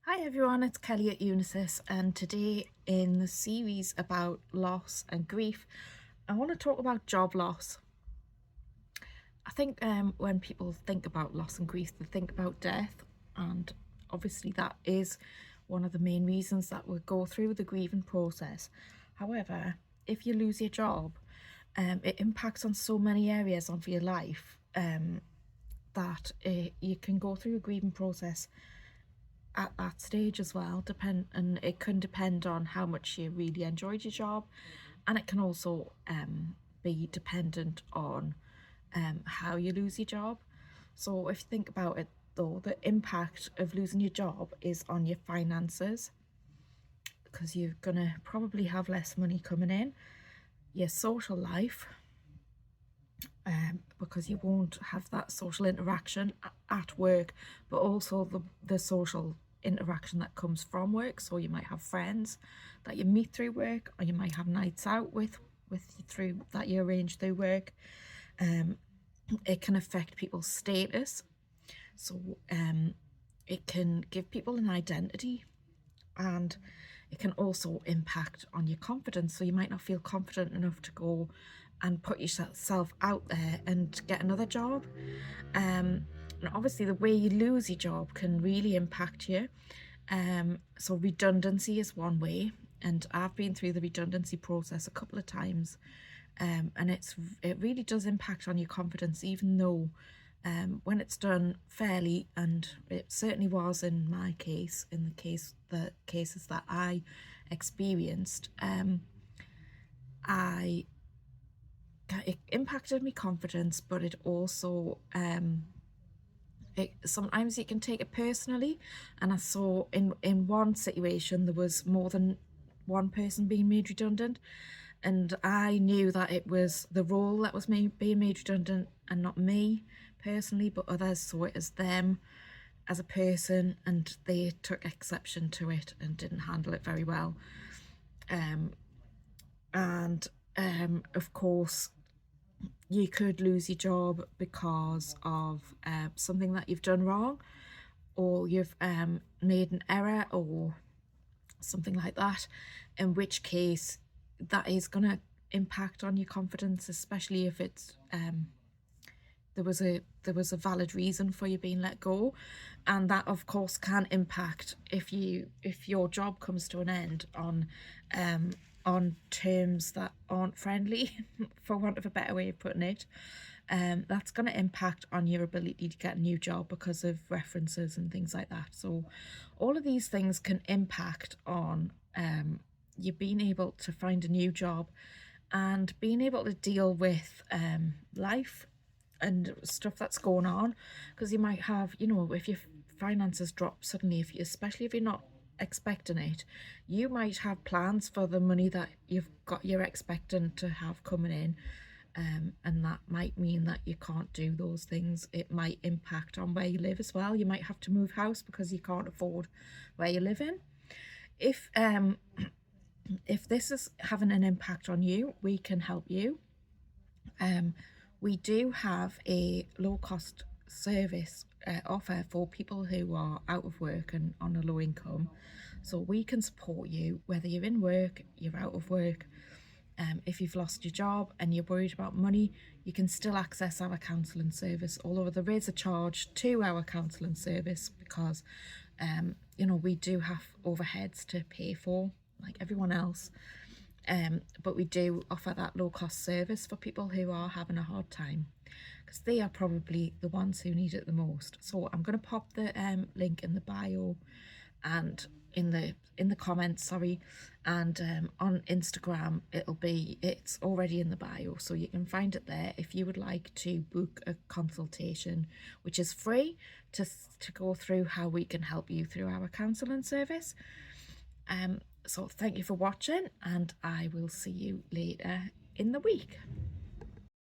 Hi everyone, it's Kelly at Unisys, and today in the series about loss and grief, I want to talk about job loss. I think when people think about loss and grief, they think about death, and obviously that is one of the main reasons that we go through the grieving process. However, if you lose your job, it impacts on so many areas of your life that you can go through a grieving process at that stage as well, and it can depend on how much you really enjoyed your job, and it can also be dependent on how you lose your job. So if you think about it though, the impact of losing your job is on your finances, because you're gonna probably have less money coming in, your social life, because you won't have that social interaction at work, but also the social interaction that comes from work. So you might have friends that you meet through work, or you might have nights out with through that you arrange through work. It can affect people's status, so it can give people an identity, and it can also impact on your confidence. So you might not feel confident enough to go and put yourself out there and get another job. And obviously the way you lose your job can really impact you. So redundancy is one way, and I've been through the redundancy process a couple of times, and it really does impact on your confidence, even though when it's done fairly, and it certainly was in my case, in the cases that I experienced, I it impacted my confidence, but it also sometimes you can take it personally. And I saw in one situation there was more than one person being made redundant, and I knew that it was the role that was being made redundant and not me personally, but others saw it as them as a person, and they took exception to it and didn't handle it very well. And of course, you could lose your job because of something that you've done wrong, or you've made an error or something like that, in which case that is going to impact on your confidence, especially if it's there was a valid reason for you being let go. And that of course can impact if your job comes to an end on terms that aren't friendly, for want of a better way of putting it. That's going to impact on your ability to get a new job because of references and things like that. So all of these things can impact on you being able to find a new job and being able to deal with life and stuff that's going on. Because you might have, if your finances drop suddenly, especially if you're not expecting it, you might have plans for the money that you're expecting to have coming in, and that might mean that you can't do those things. It might impact on where you live as well. You might have to move house because you can't afford where you live in. If this is having an impact on you, we can help you. We do have a low cost service offer for people who are out of work and on a low income. So we can support you whether you're in work, you're out of work. If you've lost your job and you're worried about money, you can still access our counselling service, although there is a charge to our counselling service because we do have overheads to pay for like everyone else. But we do offer that low cost service for people who are having a hard time, because they are probably the ones who need it the most. So I'm going to pop the link in the bio and in the comments, sorry, and on Instagram it's already in the bio, so you can find it there if you would like to book a consultation, which is free, to go through how we can help you through our counselling service. So thank you for watching, and I will see you later in the week.